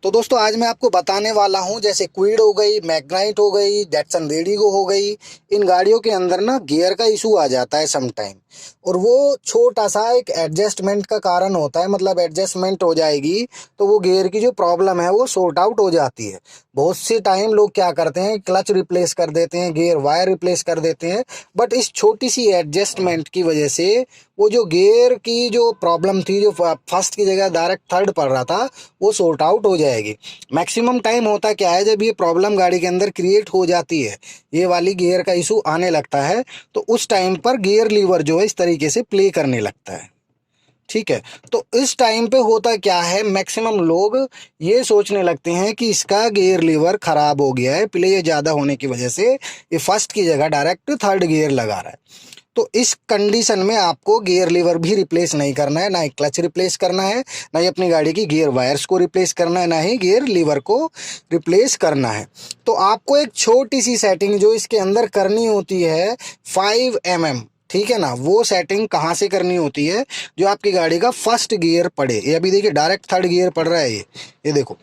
तो दोस्तों आज मैं आपको बताने वाला हूँ, जैसे क्विड हो गई, मैग्नाइट हो गई, जेटसन रेडिगो हो गई। इन गाड़ियों के अंदर ना गियर का इशू आ जाता है सम टाइम, और वो छोटा सा एक एडजस्टमेंट का कारण होता है। मतलब एडजस्टमेंट हो जाएगी तो वो गियर की जो प्रॉब्लम है वो सॉर्ट आउट हो जाती है। बहुत सी टाइम लोग क्या करते हैं, क्लच रिप्लेस कर देते हैं, गियर वायर रिप्लेस कर देते हैं, बट इस छोटी सी एडजस्टमेंट की वजह से वो जो गियर की जो प्रॉब्लम थी, जो फर्स्ट की जगह डायरेक्ट थर्ड पड़ रहा था, वो सॉर्ट आउट हो जाएगी। मैक्सिमम टाइम होता क्या है, जब ये प्रॉब्लम गाड़ी के अंदर क्रिएट हो जाती है, ये वाली गियर का इशू आने लगता है, तो उस टाइम पर गियर लीवर जो है इस तरीके से प्ले करने लगता है। ठीक है। तो इस टाइम पे होता क्या है, मैक्सिमम लोग ये सोचने लगते हैं कि इसका गियर लीवर खराब हो गया है, प्ले ज़्यादा होने की वजह से ये फर्स्ट की जगह डायरेक्ट थर्ड गियर लगा रहा है। तो इस कंडीशन में आपको गियर लीवर भी रिप्लेस नहीं करना है, ना ही क्लच रिप्लेस करना है, ना ही अपनी गाड़ी की गियर वायर्स को रिप्लेस करना है, ना ही गियर लीवर को रिप्लेस करना है। तो आपको एक छोटी सी सेटिंग जो इसके अंदर करनी होती है, 5 mm, ठीक है ना, वो सेटिंग कहाँ से करनी होती है, जो आपकी गाड़ी का फर्स्ट गियर पड़े। ये अभी देखिए डायरेक्ट थर्ड गियर पड़ रहा है, ये देखो,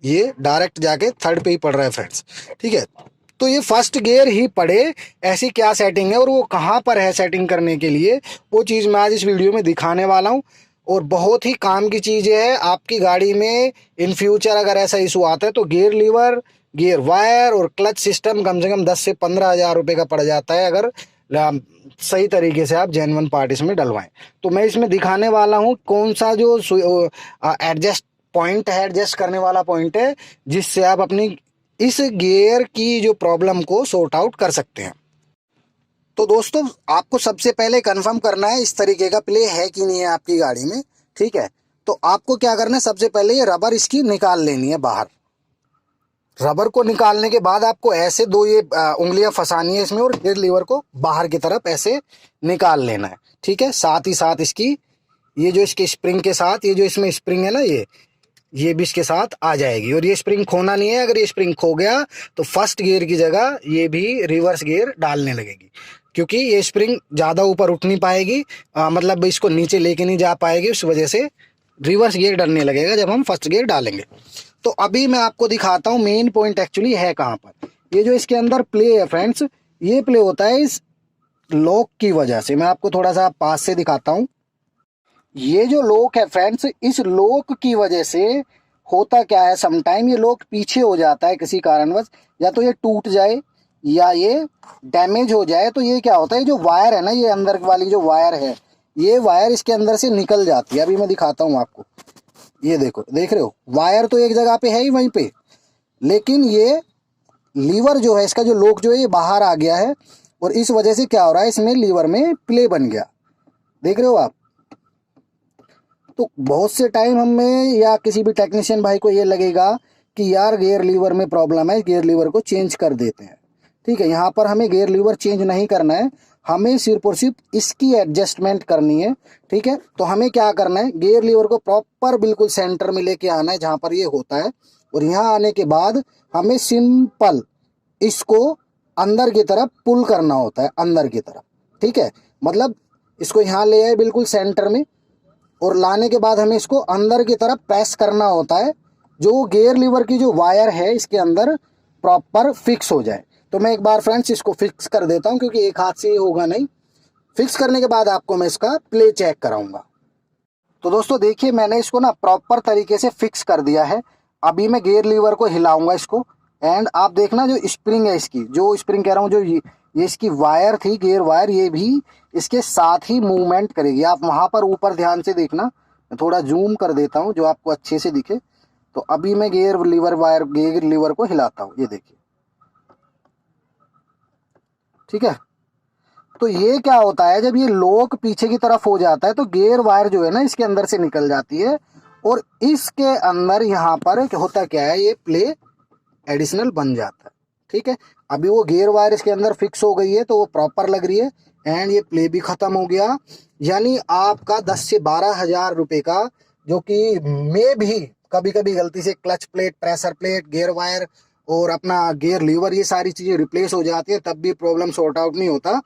ये डायरेक्ट जाके थर्ड पे ही पड़ रहा है फ्रेंड्स। ठीक है। तो ये फर्स्ट गियर ही पड़े, ऐसी क्या सेटिंग है और वो कहाँ पर है सेटिंग करने के लिए, वो चीज़ मैं आज इस वीडियो में दिखाने वाला हूँ। और बहुत ही काम की चीज़ है आपकी गाड़ी में। इन फ्यूचर अगर ऐसा इशू आता है तो गियर लीवर, गियर वायर और क्लच सिस्टम कम से कम 10 से 15 हज़ार रुपये का पड़ जाता है, अगर सही तरीके से आप जेन्युइन पार्ट इसमें डलवाएं। तो मैं इसमें दिखाने वाला हूँ कौन सा जो एडजस्ट पॉइंट है, एडजस्ट करने वाला पॉइंट है, जिससे आप अपनी इस गियर की जो प्रॉब्लम को सॉर्ट आउट कर सकते हैं। तो दोस्तों आपको सबसे पहले कंफर्म करना है इस तरीके का प्ले है कि नहीं है आपकी गाड़ी में। ठीक है। तो आपको क्या करना है, सबसे पहले ये रबर इसकी निकाल लेनी है बाहर। रबर को निकालने के बाद आपको ऐसे दो ये उंगलियां फंसानी है इसमें, और गियर लीवर को बाहर की तरफ ऐसे निकाल लेना है। ठीक है। साथ ही साथ इसकी ये जो इसके स्प्रिंग के साथ, ये जो इसमें स्प्रिंग है ना, ये भी इसके साथ आ जाएगी। और ये स्प्रिंग खोना नहीं है, अगर ये स्प्रिंग खो गया तो फर्स्ट गियर की जगह ये भी रिवर्स गियर डालने लगेगी, क्योंकि ये स्प्रिंग ज़्यादा ऊपर उठ नहीं पाएगी, मतलब इसको नीचे लेके नहीं जा पाएगी, उस वजह से रिवर्स गियर डलने लगेगा जब हम फर्स्ट गियर डालेंगे। तो अभी मैं आपको दिखाता हूँ मेन पॉइंट एक्चुअली है कहाँ पर। ये जो इसके अंदर प्ले है फ्रेंड्स, ये प्ले होता है इस लॉक की वजह से। मैं आपको थोड़ा सा पास से दिखाता हूँ। ये जो लॉक है फ्रेंड्स, इस लॉक की वजह से होता क्या है, समटाइम ये लॉक पीछे हो जाता है किसी कारणवश, या तो ये टूट जाए या ये डैमेज हो जाए। तो ये क्या होता है, जो वायर है ना, ये अंदर वाली जो वायर है, ये वायर इसके अंदर से निकल जाती है। अभी मैं दिखाता हूँ आपको, ये देखो, देख रहे हो, वायर तो एक जगह पे है ही वहीं पे, लेकिन ये लीवर जो है, इसका जो लॉक जो है ये बाहर आ गया है, और इस वजह से क्या हो रहा है, इसमें लीवर में प्ले बन गया। देख रहे हो आप। तो बहुत से टाइम हमें या किसी भी टेक्नीशियन भाई को ये लगेगा कि यार गियर लीवर में प्रॉब्लम है, गियर लीवर को चेंज कर देते हैं। ठीक है। यहाँ पर हमें गियर लीवर चेंज नहीं करना है, हमें सिर्फ और सिर्फ इसकी एडजस्टमेंट करनी है। ठीक है। तो हमें क्या करना है, गियर लीवर को प्रॉपर बिल्कुल सेंटर में लेके आना है जहाँ पर ये होता है, और यहाँ आने के बाद हमें सिंपल इसको अंदर की तरफ पुल करना होता है, अंदर की तरफ। ठीक है। मतलब इसको यहाँ ले आए बिल्कुल सेंटर में, और लाने के बाद हमें इसको अंदर की तरफ प्रेस करना होता है, जो गियर लीवर की जो वायर है इसके अंदर प्रॉपर फिक्स हो जाए। तो मैं एक बार फ्रेंड्स इसको फिक्स कर देता हूं, क्योंकि एक हाथ से ये होगा नहीं। फिक्स करने के बाद आपको मैं इसका प्ले चेक कराऊंगा। तो दोस्तों देखिए, मैंने इसको ना प्रॉपर तरीके से फिक्स कर दिया है। अभी मैं गियर लीवर को हिलाऊंगा इसको, एंड आप देखना जो स्प्रिंग है इसकी, जो स्प्रिंग कह रहा हूँ, जो ये इसकी वायर थी, गियर वायर, ये भी इसके साथ ही मूवमेंट करेगी। आप वहां पर ऊपर ध्यान से देखना, मैं थोड़ा जूम कर देता हूँ जो आपको अच्छे से दिखे। तो अभी मैं गियर लीवर को हिलाता हूँ, ये देखिए। ठीक है। तो ये क्या होता है, जब ये लॉक पीछे की तरफ हो जाता है तो गियर वायर जो है ना इसके अंदर से निकल जाती है, और इसके अंदर यहाँ पर होता क्या है, ये प्ले एडिशनल बन जाता है। ठीक है। अभी वो गियर वायर इसके अंदर फिक्स हो गई है, तो वो प्रॉपर लग रही है, एंड ये प्ले भी खत्म हो गया। यानी आपका 10 से 12 हज़ार रुपये का, जो कि मे भी कभी कभी गलती से clutch plate, pressure plate, gear wire और अपना गियर लीवर, ये सारी चीज़ें रिप्लेस हो जाती है, तब भी प्रॉब्लम सॉर्ट आउट नहीं होता।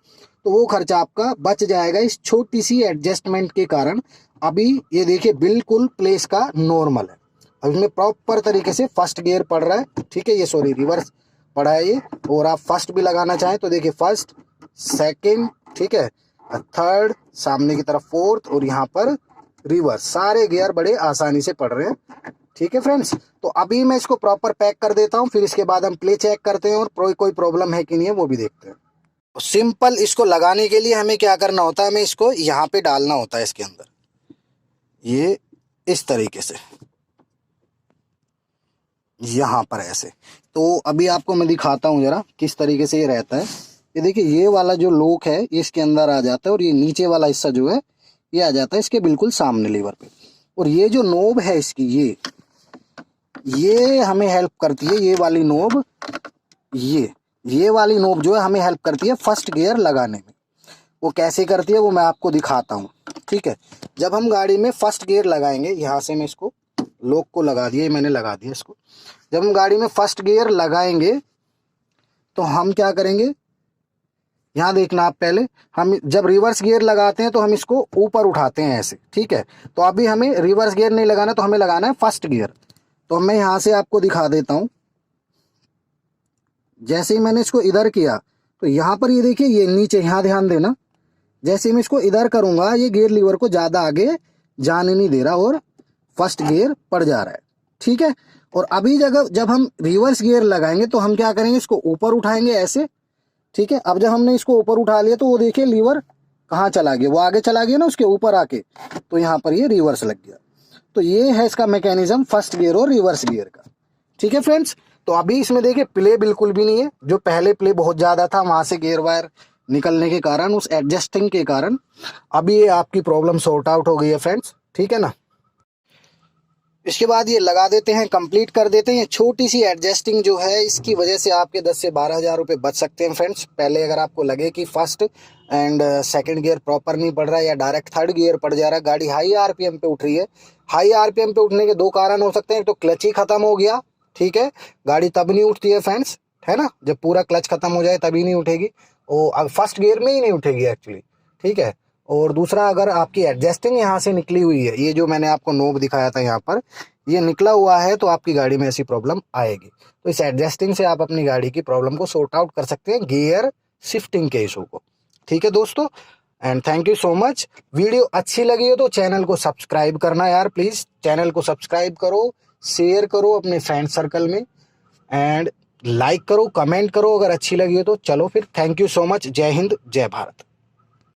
तो वो खर्चा आपका बच जाएगा इस छोटी सी एडजस्टमेंट के कारण। अभी ये देखिए बिल्कुल प्लेस का नॉर्मल है। अब इसमें प्रॉपर तरीके से फर्स्ट गियर पड़ रहा है, ठीक है, ये सॉरी रिवर्स पड़ा है ये। और आप फर्स्ट भी लगाना चाहें तो देखिए फर्स्ट, सेकंड, ठीक है, थर्ड, सामने की तरफ फोर्थ, और यहाँ पर रिवर्स, सारे गियर बड़े आसानी से पड़ रहे हैं, ठीक है फ्रेंड्स। तो अभी मैं इसको प्रॉपर पैक कर देता हूँ, फिर इसके बाद हम प्ले चेक करते हैं और कोई प्रॉब्लम है कि नहीं है वो भी देखते हैं। सिंपल इसको लगाने के लिए हमें क्या करना होता है, हमें इसको यहाँ पे डालना होता है इसके अंदर, ये इस तरीके से यहाँ पर ऐसे। तो अभी आपको मैं दिखाता हूँ जरा किस तरीके से ये रहता है। ये देखिए ये वाला जो लॉक है ये इसके अंदर आ जाता है, और ये नीचे वाला हिस्सा जो है ये आ जाता है इसके बिल्कुल सामने लीवर पे। और ये जो नोब है इसकी, ये हमें हेल्प करती है, ये वाली नोब, ये वाली नोब जो है हमें हेल्प करती है फर्स्ट गियर लगाने में। वो कैसे करती है वो मैं आपको दिखाता हूँ, ठीक है। जब हम गाड़ी में फर्स्ट गियर लगाएंगे, यहाँ से मैं इसको लॉक को लगा दिया, मैंने लगा दिया इसको। जब हम गाड़ी में फर्स्ट गियर लगाएंगे तो हम क्या करेंगे, यहाँ देखना आप, पहले हम जब रिवर्स गियर लगाते हैं तो हम इसको ऊपर उठाते हैं ऐसे, ठीक है। तो अभी हमें रिवर्स गियर नहीं लगाना, तो हमें लगाना है फर्स्ट गियर। तो मैं यहाँ से आपको दिखा देता हूँ। जैसे ही मैंने इसको इधर किया तो यहाँ पर ये देखिए ये नीचे, यहाँ ध्यान देना, जैसे मैं इसको इधर करूंगा ये गियर लीवर को ज़्यादा आगे जाने नहीं दे रहा और फर्स्ट गियर पड़ जा रहा है, ठीक है। और अभी जब हम रिवर्स गियर लगाएंगे तो हम क्या करेंगे, इसको ऊपर उठाएंगे ऐसे, ठीक है। अब जब हमने इसको ऊपर उठा लिया तो वो देखिए लीवर कहाँ चला गया, वो आगे चला गया ना उसके ऊपर आके, तो यहाँ पर ये रिवर्स लग गया। तो ये है इसका मैकेनिज्म फर्स्ट गियर और रिवर्स गियर का, ठीक है फ्रेंड्स। तो अभी इसमें देखिए प्ले बिल्कुल भी नहीं है, जो पहले प्ले बहुत ज़्यादा था वहाँ से गियर वायर निकलने के कारण, उस एडजस्टिंग के कारण अभी ये आपकी प्रॉब्लम सॉर्ट आउट हो गई है फ्रेंड्स, ठीक है ना। इसके बाद ये लगा देते हैं, कंप्लीट कर देते हैं। छोटी सी एडजस्टिंग जो है इसकी वजह से आपके 10 से 12 हज़ार रुपये बच सकते हैं फ्रेंड्स। पहले अगर आपको लगे कि first and second gear proper नहीं पड़ रहा है या डायरेक्ट थर्ड गियर पड़ जा रहा है, गाड़ी हाई आरपीएम पे उठ रही है। हाई आरपीएम पे उठने के दो कारण हो सकते हैं, तो क्लच ही खत्म हो गया, ठीक है, गाड़ी तब नहीं उठती है फ्रेंड्स, है ना, जब पूरा क्लच खत्म हो जाए तभी नहीं उठेगी, और फर्स्ट गियर में ही नहीं उठेगी एक्चुअली, ठीक है। और दूसरा, अगर आपकी एडजस्टिंग यहाँ से निकली हुई है, ये जो मैंने आपको नोब दिखाया था यहाँ पर, ये निकला हुआ है, तो आपकी गाड़ी में ऐसी प्रॉब्लम आएगी। तो इस एडजस्टिंग से आप अपनी गाड़ी की प्रॉब्लम को सॉर्ट आउट कर सकते हैं, गियर शिफ्टिंग के इशू को, ठीक है दोस्तों। And thank you so much. Video अच्छी लगी हो तो चैनल को सब्सक्राइब करना यार, प्लीज़ चैनल को सब्सक्राइब करो, शेयर करो अपने फ्रेंड सर्कल में, एंड लाइक करो, कमेंट करो अगर अच्छी लगी हो तो। चलो फिर, थैंक यू सो मच। जय हिंद, जय भारत।